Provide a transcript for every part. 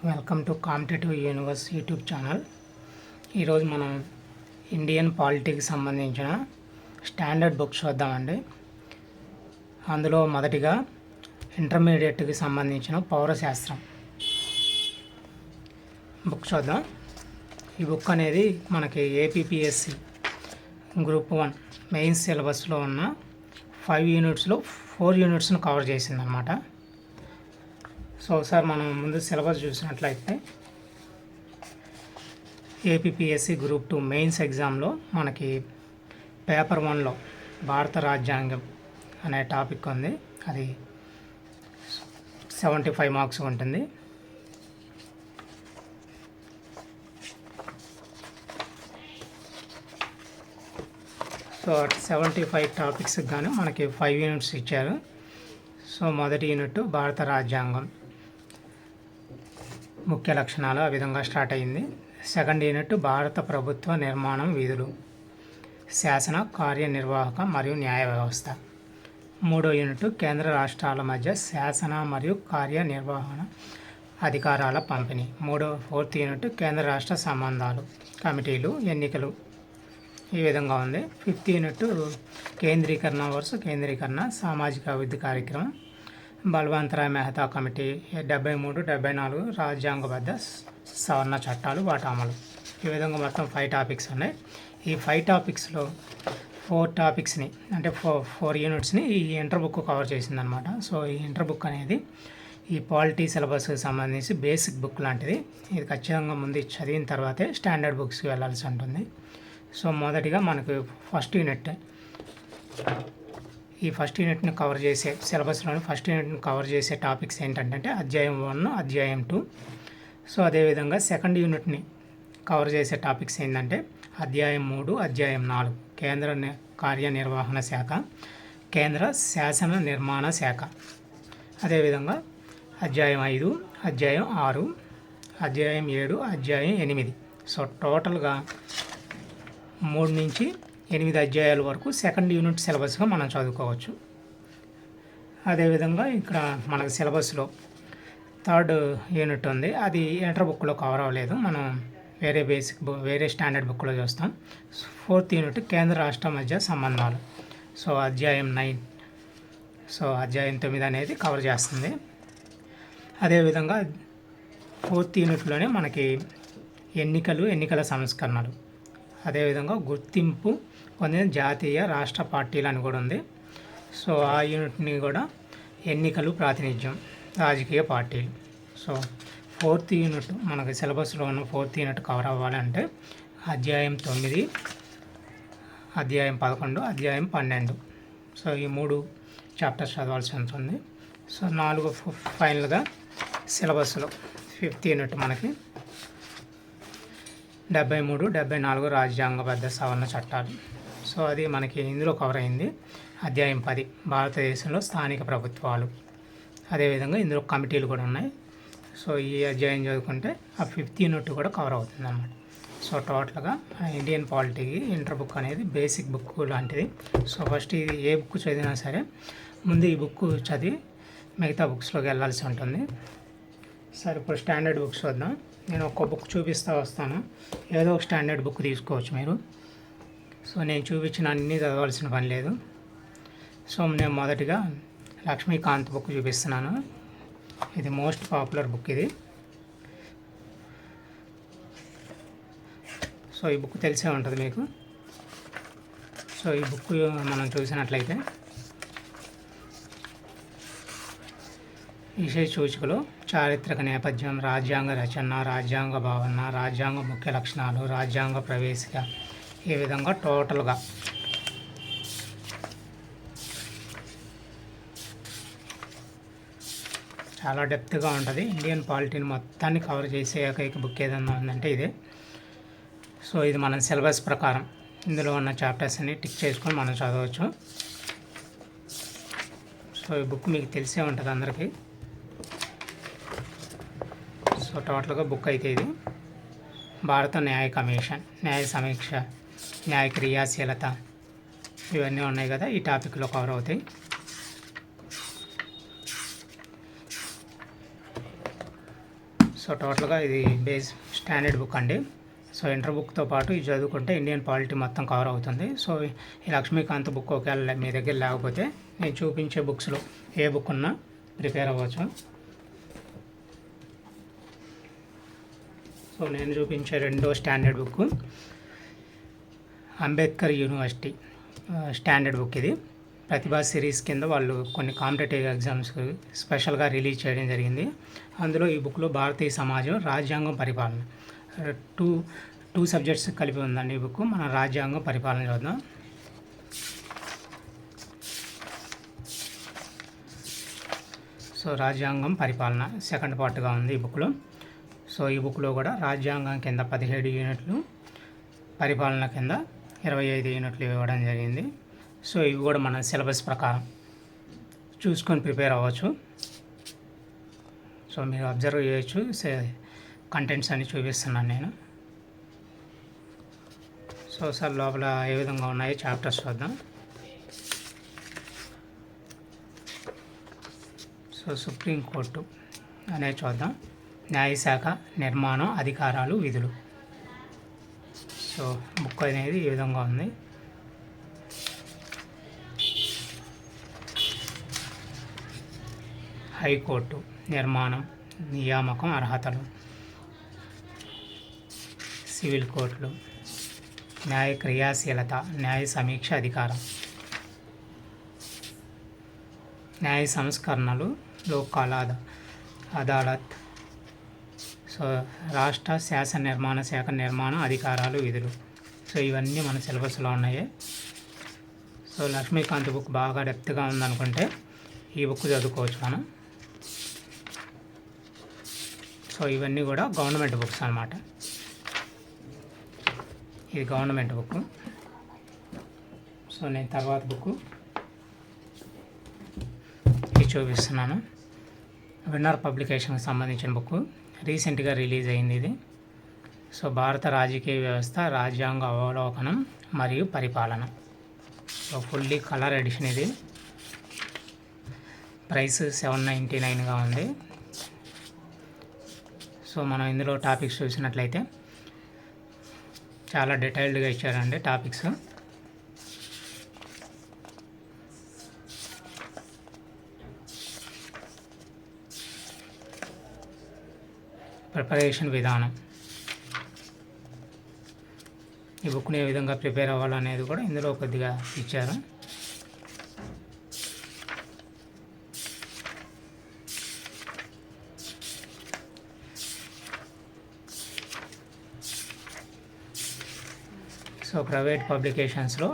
Welcome to competitive universe YouTube channel. ఈరోజు మనం Indian పాలిటీకి సంబంధించిన స్టాండర్డ్ బుక్స్ చూద్దామండి. అందులో మొదటిగా ఇంటర్మీడియట్కి సంబంధించిన పౌరశాస్త్రం బుక్ చూద్దాం. ఈ బుక్ అనేది మనకి ఏపీపీఎస్సి గ్రూప్ 1 మెయిన్స్ సిలబస్లో ఉన్న 5 యూనిట్స్లో 4 యూనిట్స్ను కవర్ చేసిందనమాట. సో ఒకసారి మనం ముందు సిలబస్ చూసినట్లయితే ఏపీపీఎస్సి గ్రూప్ 2 మెయిన్స్ ఎగ్జామ్లో మనకి పేపర్ 1లో భారత రాజ్యాంగం అనే టాపిక్ ఉంది. అది 75 మార్క్స్ ఉంటుంది. సో 75 టాపిక్స్కి గాను మనకి 5 యూనిట్స్ ఇచ్చారు. సో మొదటి యూనిట్ భారత రాజ్యాంగం ముఖ్య లక్షణాలు ఆ విధంగా స్టార్ట్ అయింది. సెకండ్ యూనిట్ భారత ప్రభుత్వ నిర్మాణం, విధులు, శాసన, కార్యనిర్వాహక మరియు న్యాయ వ్యవస్థ. మూడో యూనిట్ కేంద్ర రాష్ట్రాల మధ్య శాసన మరియు కార్యనిర్వహణ అధికారాల పంపిణీ. ఫోర్త్ యూనిట్ కేంద్ర రాష్ట్ర సంబంధాలు, కమిటీలు, ఎన్నికలు. ఈ విధంగా ఉంది. ఫిఫ్త్ యూనిట్ కేంద్రీకరణ వర్సెస్ కేంద్రీకరణ, సామాజిక అభివృద్ధి కార్యక్రమం, బల్వంతరాయ్ మెహతా కమిటీ, 73, 74 రాజ్యాంగబద్ధ సవరణ చట్టాలు, వాటి అమలు. ఈ విధంగా మొత్తం 5 టాపిక్స్ ఉన్నాయి. ఈ 5 టాపిక్స్లో 4 టాపిక్స్ని అంటే 4 యూనిట్స్ని ఈ ఇంటర్ బుక్ కవర్ చేసిందనమాట. సో ఈ ఇంటర్ బుక్ అనేది ఈ పాలిటీ సిలబస్కి సంబంధించి బేసిక్ బుక్ లాంటిది. ఇది ఖచ్చితంగా ముందు చదివిన తర్వాతే స్టాండర్డ్ బుక్స్కి వెళ్ళాల్సి ఉంటుంది. సో మొదటిగా మనకు ఫస్ట్ యూనిట్, ఈ ఫస్ట్ యూనిట్ని కవర్ చేసే సిలబస్లోని ఫస్ట్ యూనిట్ని కవర్ చేసే టాపిక్స్ ఏంటంటే అధ్యాయం 1, అధ్యాయం 2. సో అదేవిధంగా సెకండ్ యూనిట్ని కవర్ చేసే టాపిక్స్ ఏంటంటే అధ్యాయం 3, అధ్యాయం 4 కేంద్ర కార్యనిర్వహణ శాఖ, కేంద్ర శాసన నిర్మాణ శాఖ. అదేవిధంగా అధ్యాయం 5, అధ్యాయం 6, అధ్యాయం 7, అధ్యాయం 8. సో టోటల్గా 3 నుంచి 8 అధ్యాయాల వరకు సెకండ్ యూనిట్ సిలబస్గా మనం చదువుకోవచ్చు. అదేవిధంగా ఇక్కడ మనకు సిలబస్లో థర్డ్ యూనిట్ ఉంది. అది ఇంటర్ బుక్లో కవర్ అవ్వలేదు, మనం వేరే బేసిక్ వేరే స్టాండర్డ్ బుక్లో చూస్తాం. ఫోర్త్ యూనిట్ కేంద్ర రాష్ట్ర మధ్య సంబంధాలు. సో అధ్యాయం 9, సో అధ్యాయం 9 అనేది కవర్ చేస్తుంది. అదేవిధంగా ఫోర్త్ యూనిట్లోనే మనకి ఎన్నికల సంస్కరణలు, అదేవిధంగా గుర్తింపు పొందిన జాతీయ రాష్ట్ర పార్టీలు అని కూడా ఉంది. సో ఆ యూనిట్ని కూడా ఎన్నికలు, ప్రాతినిధ్యం, రాజకీయ పార్టీలు. సో ఫోర్త్ యూనిట్ మనకి సిలబస్లో ఉన్న ఫోర్త్ యూనిట్ కవర్ అవ్వాలంటే అధ్యాయం 9, అధ్యాయం 11, అధ్యాయం 12. సో ఈ 3 చాప్టర్స్ చదవాల్సి ఉంటుంది. సో 4 ఫైనల్గా సిలబస్లో ఫిఫ్త్ యూనిట్ మనకి 73, 74 రాజ్యాంగబద్ధ సవరణ చట్టాలు. సో అది మనకి ఇందులో కవర్ అయింది. అధ్యాయం 10 భారతదేశంలో స్థానిక ప్రభుత్వాలు. అదేవిధంగా ఇందులో కమిటీలు కూడా ఉన్నాయి. సో ఈ అధ్యాయం చదువుకుంటే ఆ ఫిఫ్త్ యూనిట్ కూడా కవర్ అవుతుంది అన్నమాట. సో టోటల్గా ఇండియన్ పాలిటీకి ఇంటర్ బుక్ అనేది బేసిక్ బుక్ లాంటిది. సో ఫస్ట్ ఇది ఏ బుక్ చదివినా సరే ముందు ఈ బుక్ చదివి మిగతా బుక్స్లోకి వెళ్ళాల్సి ఉంటుంది. సరే ఇప్పుడు స్టాండర్డ్ బుక్స్ చూద్దాం. నేను ఒక్క బుక్ చూపిస్తూ వస్తాను, ఏదో ఒక స్టాండర్డ్ బుక్ తీసుకోవచ్చు మీరు. సో నేను చూపించిన అన్నీ చదవాల్సిన పని లేదు. సో నేను మొదటిగా లక్ష్మీకాంత్ బుక్ చూపిస్తున్నాను. ఇది మోస్ట్ పాపులర్ బుక్ ఇది. సో ఈ బుక్ తెలిసే ఉంటుంది మీకు. సో ఈ బుక్ మనం చూసినట్లయితే విషయ సూచికలు, చారిత్రక నేపథ్యం, రాజ్యాంగ రచన, రాజ్యాంగ భావన, రాజ్యాంగ ముఖ్య లక్షణాలు, రాజ్యాంగ ప్రవేశిక, ఈ విధంగా టోటల్గా చాలా డెప్త్గా ఉంటుంది. ఇండియన్ పాలిటీని మొత్తాన్ని కవర్ చేసే ఏకైక బుక్ ఏదన్నా ఉందంటే ఇదే. సో ఇది మన సిలబస్ ప్రకారం ఇందులో ఉన్న చాప్టర్స్ని టిక్ చేసుకొని మనం చదవచ్చు. సో ఈ బుక్ మీకు తెలిసే ఉంటుంది అందరికీ. సో టోటల్గా బుక్ అయితే ఇది భారత న్యాయ కమిషన్, న్యాయ సమీక్ష, న్యాయ క్రియాశీలత, ఇవన్నీ ఉన్నాయి కదా, ఈ టాపిక్లో కవర్ అవుతాయి. సో టోటల్గా ఇది బేస్ స్టాండర్డ్ బుక్ అండి. సో ఇంటర్ బుక్తో పాటు ఇది చదువుకుంటే ఇండియన్ పాలిటీ మొత్తం కవర్ అవుతుంది. సో ఈ లక్ష్మీకాంత్ బుక్ ఒకవేళ మీ దగ్గర లేకపోతే నేను చూపించే బుక్స్లో ఏ బుక్ ఉన్నా ప్రిపేర్ అవ్వచ్చు. సో నేను చూపించే రెండో standard book Ambedkar university standard book. ఇది ప్రతిభా సిరీస్ కింద వాళ్ళు కొన్ని కాంపిటేటివ్ ఎగ్జామ్స్ స్పెషల్గా రిలీజ్ చేయడం జరిగింది. అందులో ఈ బుక్లో భారతీయ సమాజం, రాజ్యాంగం, పరిపాలన టూ సబ్జెక్ట్స్ కలిపి ఉందండి ఈ బుక్. మన రాజ్యాంగం, పరిపాలన చూద్దాం. సో రాజ్యాంగం, పరిపాలన సెకండ్ పార్ట్గా ఉంది ఈ బుక్లో. సో ఈ బుక్లో కూడా రాజ్యాంగం కింద 17 యూనిట్లు, పరిపాలన కింద 25 యూనిట్లు ఇవ్వడం జరిగింది. సో ఇవి కూడా మన సిలబస్ ప్రకారం చూసుకొని ప్రిపేర్ అవ్వచ్చు. సో మీరు అబ్జర్వ్ చేయొచ్చు, కంటెంట్స్ అన్ని చూపిస్తున్నాను నేను. సో సార్ లోపల ఏ విధంగా ఉన్నాయో చాప్టర్స్ చూద్దాం. సో సుప్రీంకోర్టు అనేది చూద్దాం. న్యాయశాఖ, నిర్మాణం, అధికారాలు, విధులు. సో బుక్ అనేది ఈ విధంగా ఉంది. హైకోర్టు, నిర్మాణం, నియామకం, అర్హతలు. సివిల్ కోర్టులు, న్యాయ క్రియాశీలత, న్యాయ సమీక్ష, అధికారం. న్యాయ సంస్కరణలు, లోక్ అదాలత్. సో రాష్ట్ర శాసన నిర్మాణ శాఖ, నిర్మాణం, అధికారాలు, విధులు. సో ఇవన్నీ మన సిలబస్లో ఉన్నాయి. సో లక్ష్మీకాంత్ బుక్ బాగా డెప్త్గా ఉందనుకుంటే ఈ బుక్ చదువుకోవచ్చు మనం. సో ఇవన్నీ కూడా గవర్నమెంట్ బుక్స్ అన్నమాట. ఇది గవర్నమెంట్ బుక్. సో నేను తర్వాత బుక్ ఇది చూపిస్తున్నాను. విన్నర్ పబ్లికేషన్కి సంబంధించిన బుక్, రీసెంట్గా రిలీజ్ అయింది ఇది. సో భారత రాజకీయ వ్యవస్థ, రాజ్యాంగ అవలోకనం మరియు పరిపాలన. సో ఫుల్లీ కలర్ ఎడిషన్ ఇది. ప్రైస్ $799గా ఉంది. సో మనం ఇందులో టాపిక్స్ చూసినట్లయితే చాలా డీటెయిల్డ్గా ఇచ్చారండి టాపిక్స్. ప్రిపరేషన్ విధానం, ఈ బుక్ని ఏ విధంగా ప్రిపేర్ అవ్వాలనేది కూడా ఇందులో కొద్దిగా ఇచ్చారు. సో ప్రైవేట్ పబ్లికేషన్స్లో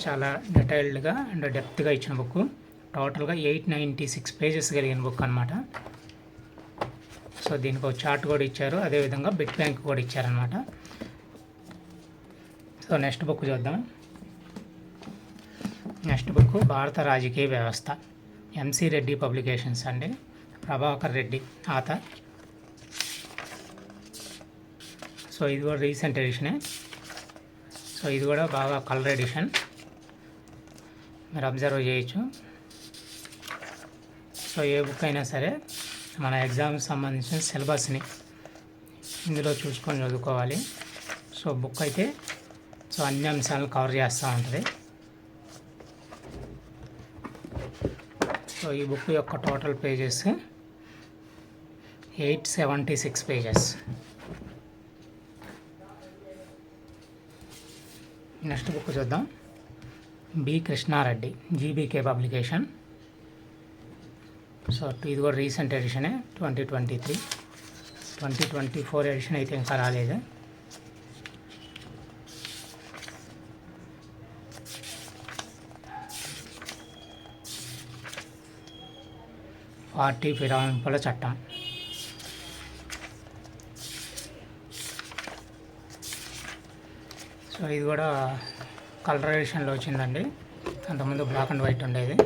చాలా డీటెయిల్డ్గా అండ్ డెప్త్గా ఇచ్చిన బుక్. టోటల్గా 896 పేజెస్ కలిగిన బుక్ అనమాట. సో దీనికి ఒక చార్ట్ కూడా ఇచ్చారు, అదేవిధంగా బిట్ బ్యాంక్ కూడా ఇచ్చారనమాట. సో నెక్స్ట్ బుక్ చూద్దాం. నెక్స్ట్ బుక్ భారత రాజకీయ వ్యవస్థ, ఎంసీ రెడ్డి పబ్లికేషన్స్ అండి. ప్రభాకర్ రెడ్డి ఆథర్. సో ఇది కూడా రీసెంట్ ఎడిషనే. సో ఇది కూడా బాగా కలర్ ఎడిషన్, మీరు అబ్జర్వ్ చేయొచ్చు. సో ఏ బుక్ అయినా సరే మన ఎగ్జామ్కి సంబంధించిన సిలబస్ని ఇందులో చూసుకొని చదువుకోవాలి. సో బుక్ అయితే సో అన్ని అంశాలను కవర్ చేస్తూ ఉంటుంది. సో ఈ బుక్ యొక్క total pages 876 pages. Next book చూద్దాం. B Krishnareddy, GBK publication. So ఇది కూడా రీసెంట్ ఎడిషనే, 2023. 2024 ఎడిషన్ అయితే ఇంకా రాలేదు. పార్టీ ఫిరాయింపుల చట్టం. సో ఇది కూడా కలర్ ఎడిషన్లో వచ్చిందండి, అంతకుముందు బ్లాక్ అండ్ వైట్ ఉండేది.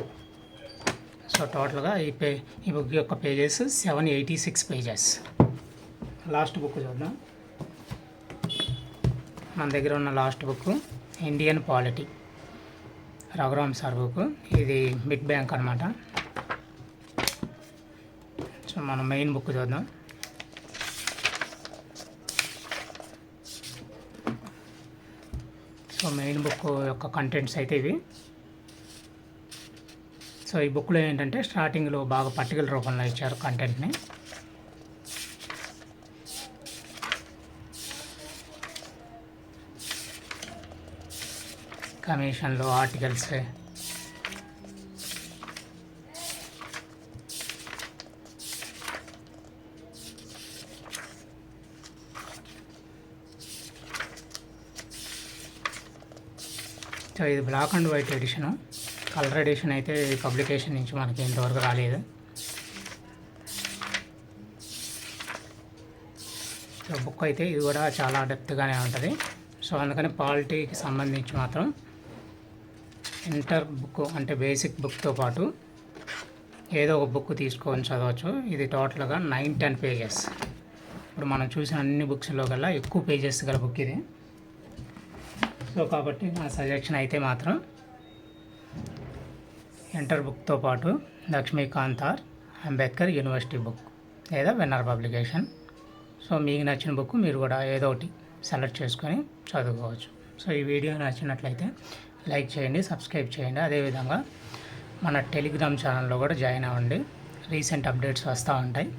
సో టోటల్గా ఈ బుక్ యొక్క పేజెస్ 786 పేజెస్. లాస్ట్ బుక్ చూద్దాం. మన దగ్గర ఉన్న last book Indian polity, Raghuram sir book. ఇది బిట్ బ్యాంక్ అనమాట. సో మనం మెయిన్ బుక్ చూద్దాం. సో మెయిన్ బుక్ యొక్క కంటెంట్స్ అయితే ఇవి. సో ఈ బుక్లో ఏంటంటే స్టార్టింగ్లో బాగా పర్టికల్ రూపంలో ఇచ్చారు కంటెంట్ని. కమిషన్లు, ఆర్టికల్స్, సో ఇది black and white edition. Colour edition అయితే ఈ పబ్లికేషన్ నుంచి మనకి ఇంతవరకు రాలేదు. సో బుక్ అయితే ఇది కూడా చాలా డెప్త్గానే ఉంటుంది. సో అందుకని పాలిటీకి సంబంధించి మాత్రం ఇంటర్ బుక్ అంటే బేసిక్ బుక్తో పాటు ఏదో ఒక బుక్ తీసుకొని చదవచ్చు. ఇది టోటల్గా 9-10 పేజెస్. ఇప్పుడు మనం చూసిన అన్ని బుక్స్లో కల్లా ఎక్కువ పేజెస్ గల బుక్ ఇది. సో కాబట్టి నా సజెషన్ అయితే మాత్రం ఇంటర్ బుక్తో పాటు Laxmikanth or Ambedkar university book లేదా వెన్నర్ పబ్లికేషన్. సో మీకు నచ్చిన బుక్ మీరు కూడా ఏదో ఒకటి సెలెక్ట్ చేసుకొని చదువుకోవచ్చు. సో ఈ వీడియో నచ్చినట్లయితే లైక్ చేయండి, సబ్స్క్రైబ్ చేయండి. అదేవిధంగా మన టెలిగ్రామ్ ఛానల్లో కూడా జాయిన్ అవ్వండి. రీసెంట్ అప్డేట్స్ వస్తూ ఉంటాయి.